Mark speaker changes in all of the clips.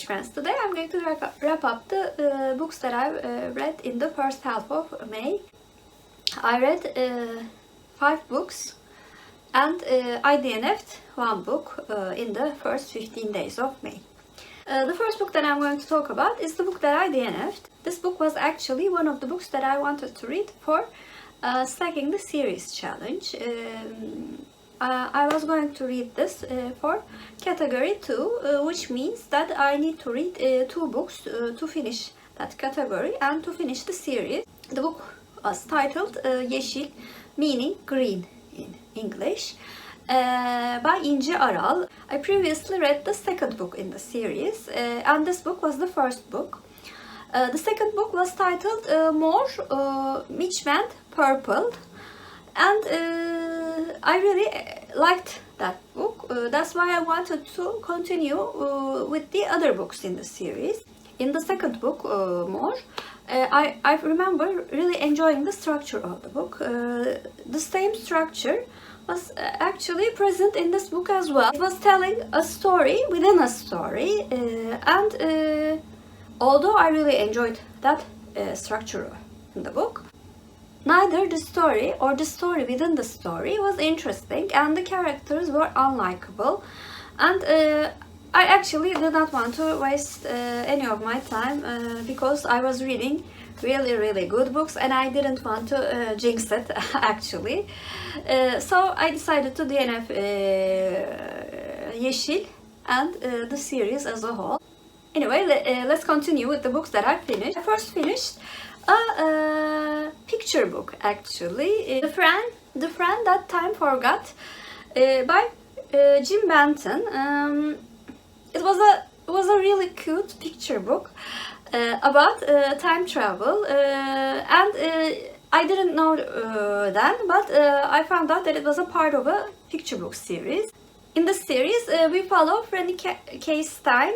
Speaker 1: friends, today I'm going to wrap up the books that I've read in the first half of May. I read 5 books and I DNF'ed 1 book in the first 15 days of May. The first book that I'm going to talk about is the book that I DNF'ed. This book was actually one of the books that I wanted to read for Stacking the Series challenge. I was going to read this for category 2, which means that I need to read 2 books to finish that category and to finish the series. The book was titled Yeşil, meaning green in English, by İnci Aral. I previously read the second book in the series, and this book was the first book. The second book was titled Mor, which meant purple, and I really liked that book. That's why I wanted to continue with the other books in the series. In the second book, Mor, I remember really enjoying the structure of the book. The same structure was actually present in this book as well. It was telling a story within a story, and although I really enjoyed that structure in the book, neither the story or the story within the story was interesting, and the characters were unlikable, and I actually did not want to waste any of my time because I was reading really good books and I didn't want to jinx it actually. So I decided to DNF Yeşil and the series as a whole. Anyway, let's continue with the books that I finished. I first finished a picture book actually, The Fran That Time Forgot by Jim Benton. It was a really cute picture book about time travel, and I didn't know then, but I found out that it was a part of a picture book series. In the series, we follow Franny Stein,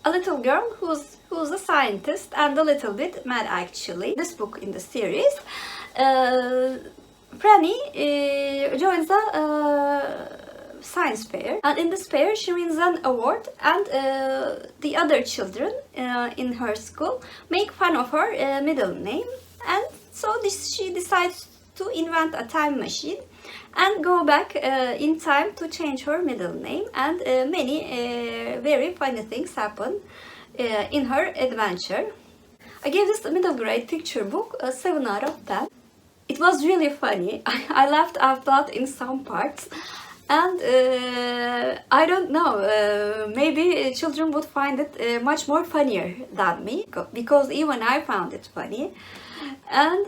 Speaker 1: a little girl who's a scientist and a little bit mad actually. This book in the series, Franny joins a science fair, and in this fair she wins an award, and the other children in her school make fun of her middle name, and so she decides to invent a time machine and go back in time to change her middle name, and many very funny things happen in her adventure. I gave this middle grade picture book a 7 out of 10. It was really funny. I laughed out loud in some parts, and I don't know, maybe children would find it much more funnier than me, because even I found it funny. And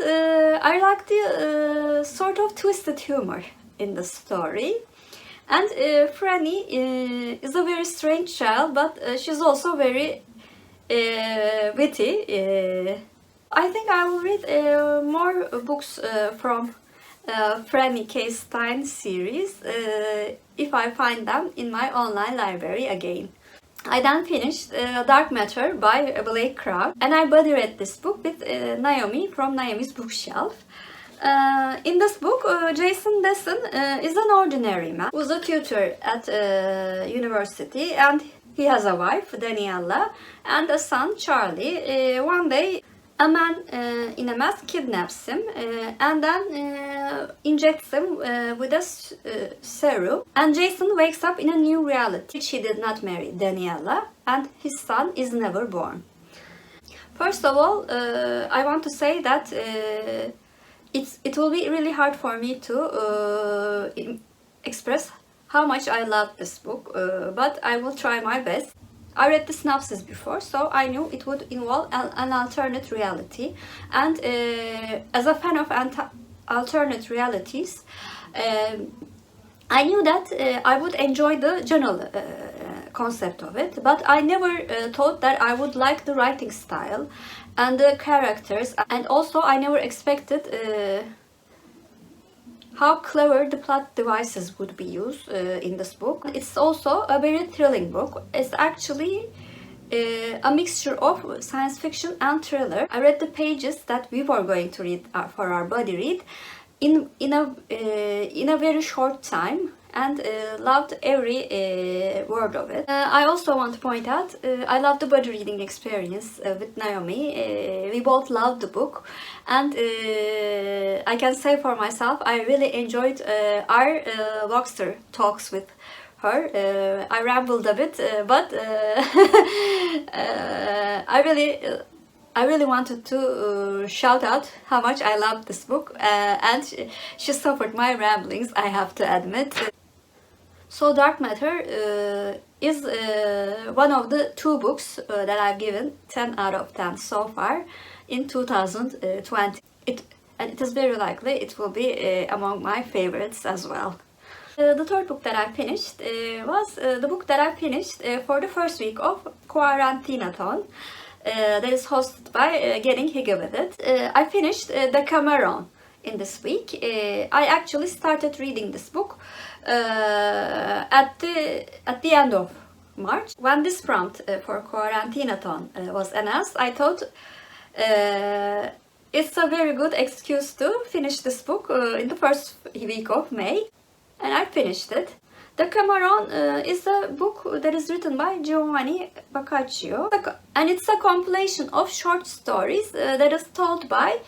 Speaker 1: I like the sort of twisted humor in the story. And Franny is a very strange child, but she's also very witty. I think I will read more books from Franny Stein series if I find them in my online library again. I then finished Dark Matter by Blake Crouch, and I buddy read this book with Naomi from Naomi's bookshelf. In this book, Jason Desson is an ordinary man who's a tutor at university, and he has a wife, Daniela, and a son, Charlie. One day, a man in a mask kidnaps him and then injects him with a serum, and Jason wakes up in a new reality. He did not marry Daniela, and his son is never born. First of all, I want to say that it will be really hard for me to express how much I love this book, but I will try my best. I read the synopsis before, so I knew it would involve an alternate reality, and as a fan of alternate realities, I knew that I would enjoy the general concept of it, but I never thought that I would like the writing style and the characters, and also I never expected how clever the plot devices would be used in this book. It's also a very thrilling book. It's actually a mixture of science fiction and thriller. I read the pages that we were going to read for our buddy read in a very short time, and loved every word of it. I also want to point out I loved the body reading experience with Naomi. We both loved the book, and I can say for myself I really enjoyed our Voxer talks with her. I rambled a bit, but I really wanted to shout out how much I loved this book, and she suffered my ramblings, I have to admit. So Dark Matter is one of the 2 books that I've given 10 out of 10 so far in 2020. And it is very likely it will be among my favorites as well. The third book that I finished was the book that I finished for the first week of quarantineathon. That is hosted by Getting Hygge with it. I finished Decameron in this week. I actually started reading this book at the end of March. When this prompt for quarantineathon was announced, I thought it's a very good excuse to finish this book in the first week of May, and I finished it. Decameron is a book that is written by Gionna, Boccaccio, and it's a compilation of short stories that is told by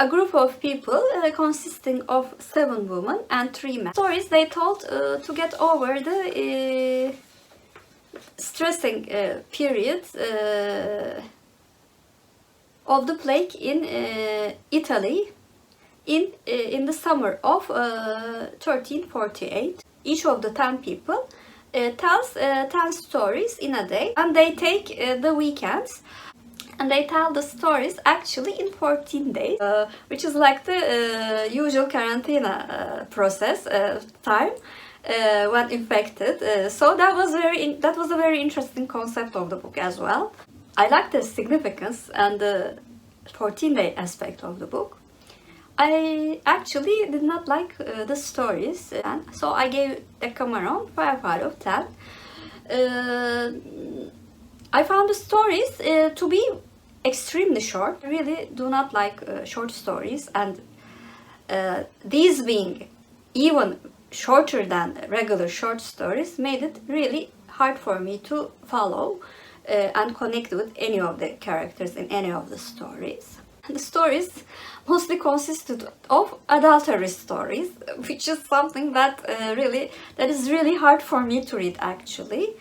Speaker 1: a group of people consisting of 7 women and 3 men. Stories they told to get over the stressing period of the plague in Italy in the summer of 1348. Each of the 10 people tells 10 stories in a day, and they take the weekends and they tell the stories actually in 14 days, which is like the usual quarantine process time when infected. So that was a very interesting concept of the book as well. I like the significance and the 14-day aspect of the book. I actually did not like the stories, and so I gave Decameron 5 out of 10. I found the stories to be extremely short. I really do not like short stories, and these being even shorter than regular short stories made it really hard for me to follow and connect with any of the characters in any of the stories. The stories mostly consisted of adultery stories, which is something that is really hard for me to read actually.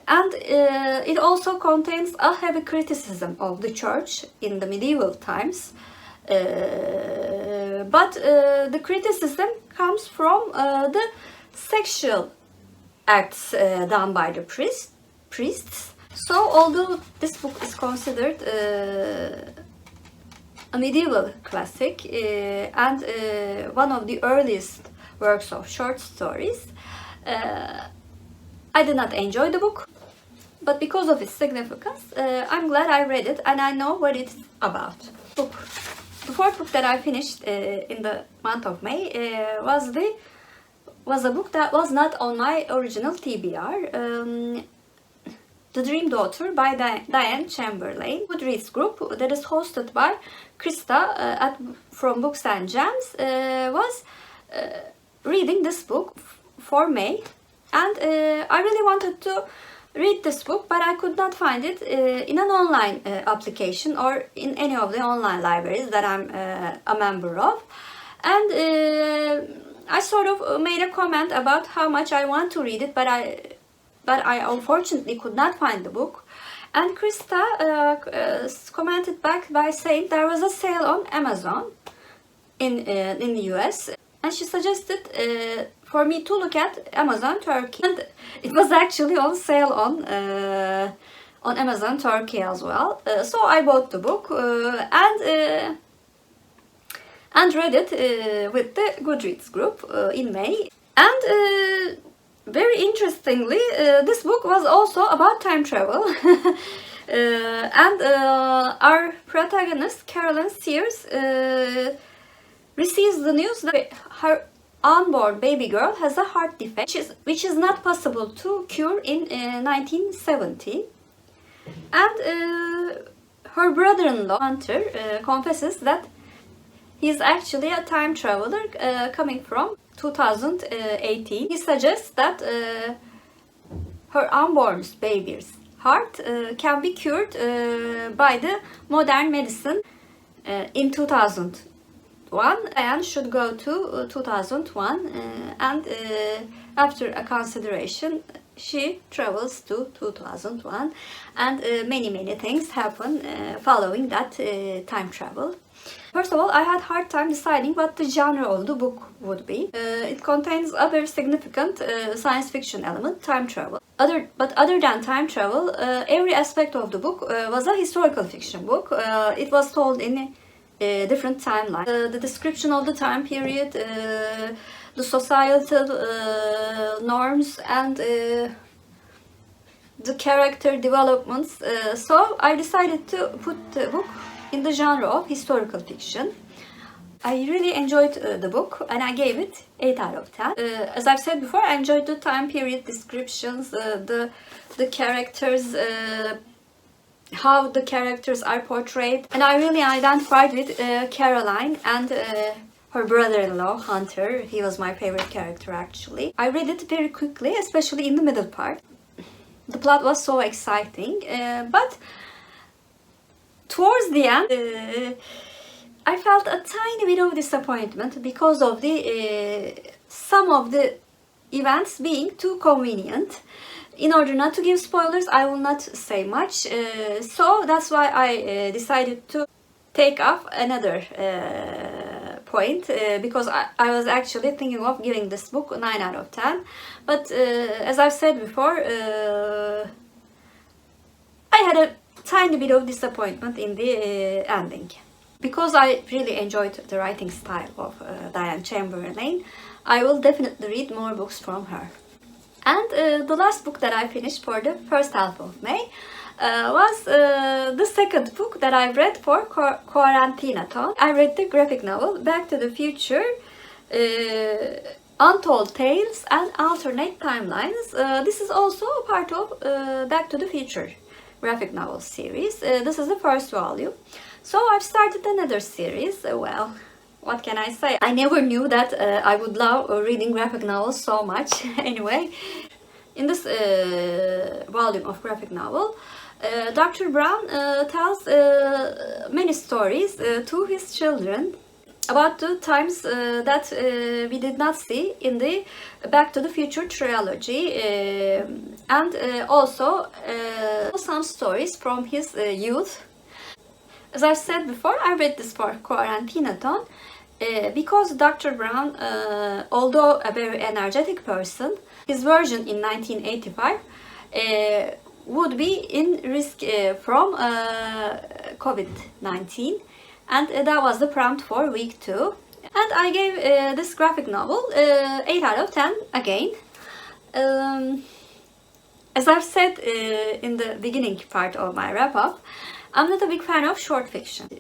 Speaker 1: And it also contains a heavy criticism of the church in the medieval times. But the criticism comes from the sexual acts done by the priests. So although this book is considered a medieval classic and one of the earliest works of short stories, I did not enjoy the book, but because of its significance, I'm glad I read it and I know what it's about. The fourth book that I finished in the month of May was a book that was not on my original TBR. The Dream Daughter by Diane Chamberlain. Goodreads group that is hosted by Krista from BooksAndJams was reading this book for May, and I really wanted to read this book, but I could not find it in an online application or in any of the online libraries that I'm a member of. And I sort of made a comment about how much I want to read it, but I unfortunately could not find the book. And Krista commented back by saying there was a sale on Amazon in the US, and she suggested for me to look at Amazon Turkey. And it was actually on sale on Amazon Turkey as well. So I bought the book and read it with the Goodreads group in May. And very interestingly, this book was also about time travel. And our protagonist, Carolyn Sears, receives the news that her unborn baby girl has a heart defect, which is not possible to cure in 1970. And her brother-in-law, Hunter, confesses that He's actually a time traveler coming from 2018. He suggests that her unborn baby's heart can be cured by the modern medicine in 2001, and should go to 2001 and after a consideration she travels to 2001, and many things happen following that time travel. First of all, I had a hard time deciding what the genre of the book would be. It contains a very significant science fiction element, time travel. Other than time travel, every aspect of the book was a historical fiction book. It was told in different timelines. The description of the time period, the societal norms, and the character developments. So I decided to put the book in the genre of historical fiction. I really enjoyed the book and I gave it 8 out of 10. As I've said before, I enjoyed the time period descriptions, the characters, how the characters are portrayed, and I really identified with Caroline and her brother-in-law Hunter. He was my favorite character actually. I read it very quickly, especially in the middle part. The plot was so exciting, but towards the end I felt a tiny bit of disappointment because of the some of the events being too convenient. In order not to give spoilers, I will not say much, so that's why I decided to take off another point, because I was actually thinking of giving this book 9 out of 10, but as I've said before, I had a tiny bit of disappointment in the ending. Because I really enjoyed the writing style of Diane Chamberlain, I will definitely read more books from her. And the last book that I finished for the first half of May was the second book that I read for quarantineathon. I read the graphic novel Back to the Future, Untold Tales and Alternate Timelines. This is also a part of Back to the Future graphic novel series. This is the first volume. So I've started another series. Well, what can I say? I never knew that I would love reading graphic novels so much. Anyway, in this volume of graphic novel, Dr. Brown tells many stories to his children about the times that we did not see in the Back to the Future trilogy, and also some stories from his youth. As I said before, I read this for quarantineathon because Dr. Brown, although a very energetic person, his version in 1985 would be in risk from COVID-19, and that was the prompt for week 2. And I gave this graphic novel 8 out of 10 again. As I've said in the beginning part of my wrap-up, I'm not a big fan of short fiction.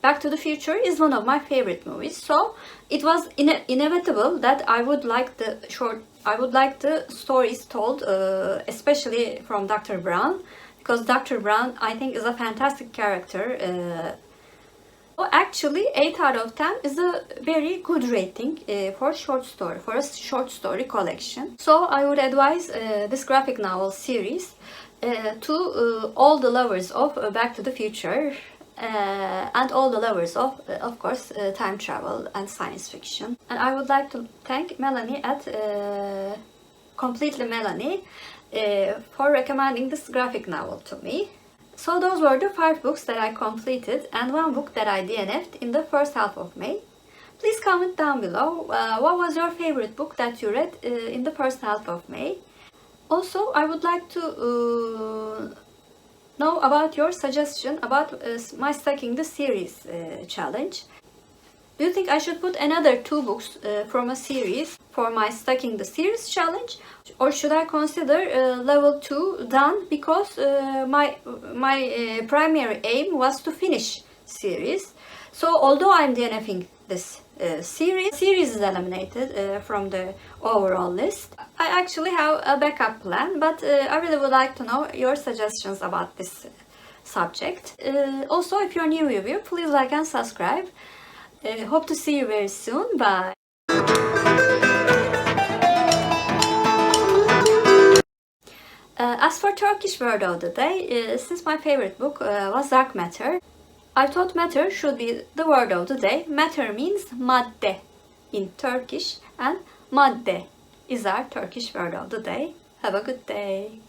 Speaker 1: Back to the Future is one of my favorite movies, so it was inevitable that I would like the stories told, especially from Dr. Brown, because Dr. Brown, I think, is a fantastic character. Actually, 8 out of 10 is a very good rating for a short story collection. So I would advise this graphic novel series to all the lovers of Back to the Future and all the lovers of course, time travel and science fiction. And I would like to thank Melanie at Completely Melanie for recommending this graphic novel to me. So those were the 5 books that I completed and 1 book that I DNF'd in the first half of May. Please comment down below what was your favorite book that you read in the first half of May. Also, I would like to know about your suggestion about my Stacking the Series challenge. Do you think I should put another 2 books from a series for my Stacking the Series challenge? Or should I consider level 2 done, because my primary aim was to finish series. So although I'm DNFing this series is eliminated from the overall list, I actually have a backup plan, but I really would like to know your suggestions about this subject. Also, if you're a new viewer, please like and subscribe. Hope to see you very soon. Bye. As for Turkish word of the day, since my favorite book was Dark Matter, I thought matter should be the word of the day. Matter means madde in Turkish, and madde is our Turkish word of the day. Have a good day.